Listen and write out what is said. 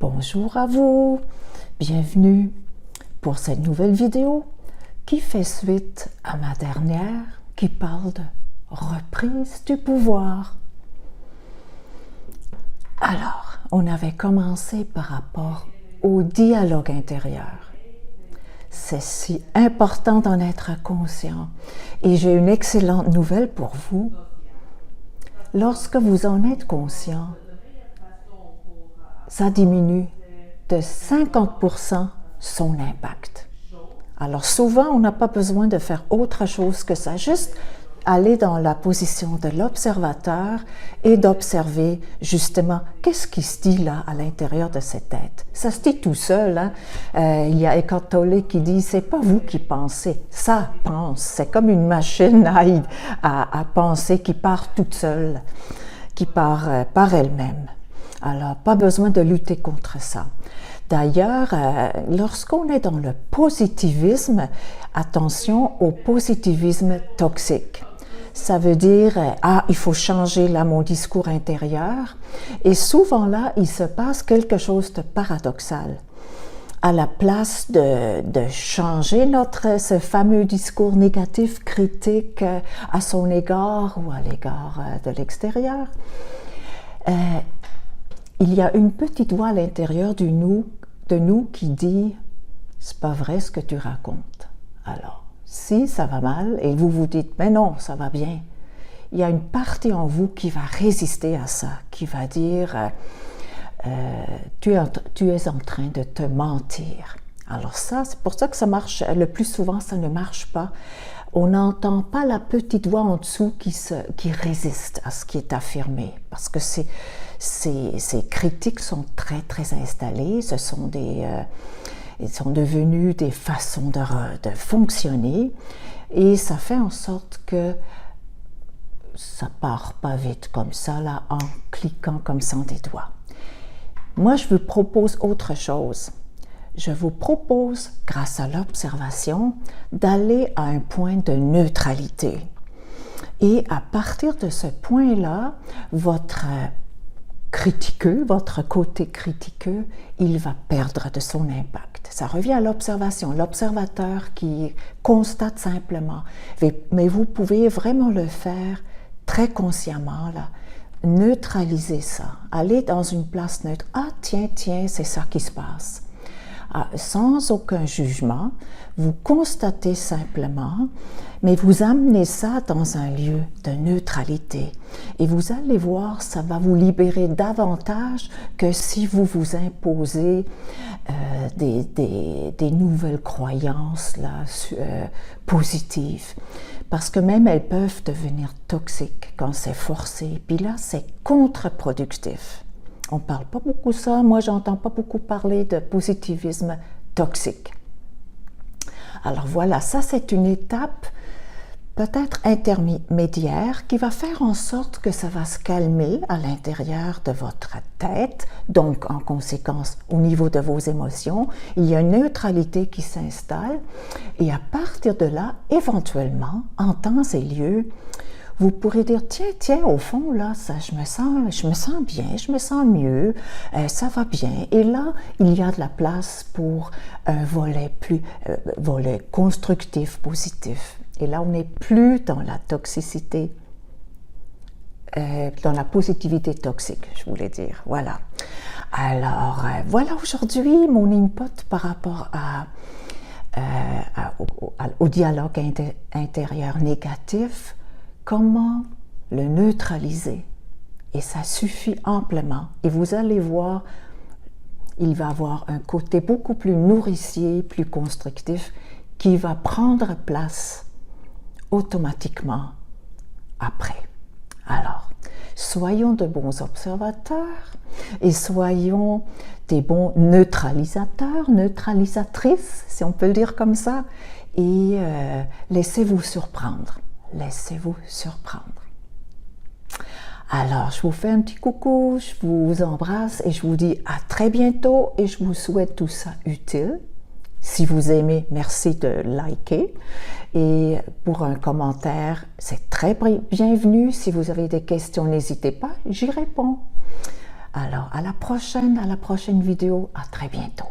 Bonjour à vous, bienvenue pour cette nouvelle vidéo qui fait suite à ma dernière qui parle de reprise du pouvoir. Alors, on avait commencé par rapport au dialogue intérieur. C'est si important d'en être conscient et j'ai une excellente nouvelle pour vous. Lorsque vous en êtes conscient, ça diminue de 50% son impact. Alors souvent, on n'a pas besoin de faire autre chose que ça, juste aller dans la position de l'observateur et d'observer justement qu'est-ce qui se dit là à l'intérieur de cette tête. Ça se dit tout seul. Hein? Il y a Eckhart Tolle qui dit, c'est pas vous qui pensez, ça pense. C'est comme une machine à penser qui part toute seule, qui part par elle-même. Alors, pas besoin de lutter contre ça. D'ailleurs, lorsqu'on est dans le positivisme, attention au positivisme toxique. Ça veut dire, il faut changer là mon discours intérieur. Et souvent là, il se passe quelque chose de paradoxal. À la place de changer ce fameux discours négatif, critique à son égard ou à l'égard de l'extérieur, il y a une petite voix à l'intérieur de nous qui dit « c'est pas vrai ce que tu racontes ». Alors, si ça va mal et vous vous dites « mais non, ça va bien », il y a une partie en vous qui va résister à ça, qui va dire tu es en train de te mentir ». Alors ça, c'est pour ça que ça marche, le plus souvent ça ne marche pas. On n'entend pas la petite voix en dessous qui résiste à ce qui est affirmé, parce que ces critiques sont très très installées, ils sont devenus des façons de fonctionner, et ça fait en sorte que ça part pas vite comme ça, là, en cliquant comme ça des doigts. Moi, je vous propose autre chose. Je vous propose, grâce à l'observation, d'aller à un point de neutralité. Et à partir de ce point-là, votre côté critiqueux, il va perdre de son impact. Ça revient à l'observation, l'observateur qui constate simplement. Mais vous pouvez vraiment le faire très consciemment, là. Neutraliser ça. Aller dans une place neutre. Ah, tiens, c'est ça qui se passe. Sans aucun jugement, vous constatez simplement, mais vous amenez ça dans un lieu de neutralité. Et vous allez voir, ça va vous libérer davantage que si vous vous imposez des nouvelles croyances là, positives. Parce que même elles peuvent devenir toxiques quand c'est forcé. Puis là, c'est contre-productif. On ne parle pas beaucoup de ça. Moi, j'entends pas beaucoup parler de positivisme toxique. Alors voilà, ça c'est une étape peut-être intermédiaire qui va faire en sorte que ça va se calmer à l'intérieur de votre tête. Donc, en conséquence, au niveau de vos émotions, il y a une neutralité qui s'installe. Et à partir de là, éventuellement, en temps et lieu, vous pourrez dire, tiens, au fond, là, ça, je me sens bien, je me sens mieux, ça va bien. Et là, il y a de la place pour un volet constructif, positif. Et là, on n'est plus dans la toxicité, dans la positivité toxique, je voulais dire. Voilà. Alors, voilà aujourd'hui mon input par rapport au dialogue intérieur négatif. Comment le neutraliser? Et ça suffit amplement. Et vous allez voir, il va avoir un côté beaucoup plus nourricier, plus constructif, qui va prendre place automatiquement après. Alors, soyons de bons observateurs et soyons des bons neutralisateurs, neutralisatrices, si on peut le dire comme ça, et laissez-vous surprendre. Laissez-vous surprendre. Alors, je vous fais un petit coucou, je vous embrasse et je vous dis à très bientôt et je vous souhaite tout ça utile. Si vous aimez, merci de liker. Et pour un commentaire, c'est très bienvenu. Si vous avez des questions, n'hésitez pas, j'y réponds. Alors, à la prochaine vidéo. À très bientôt.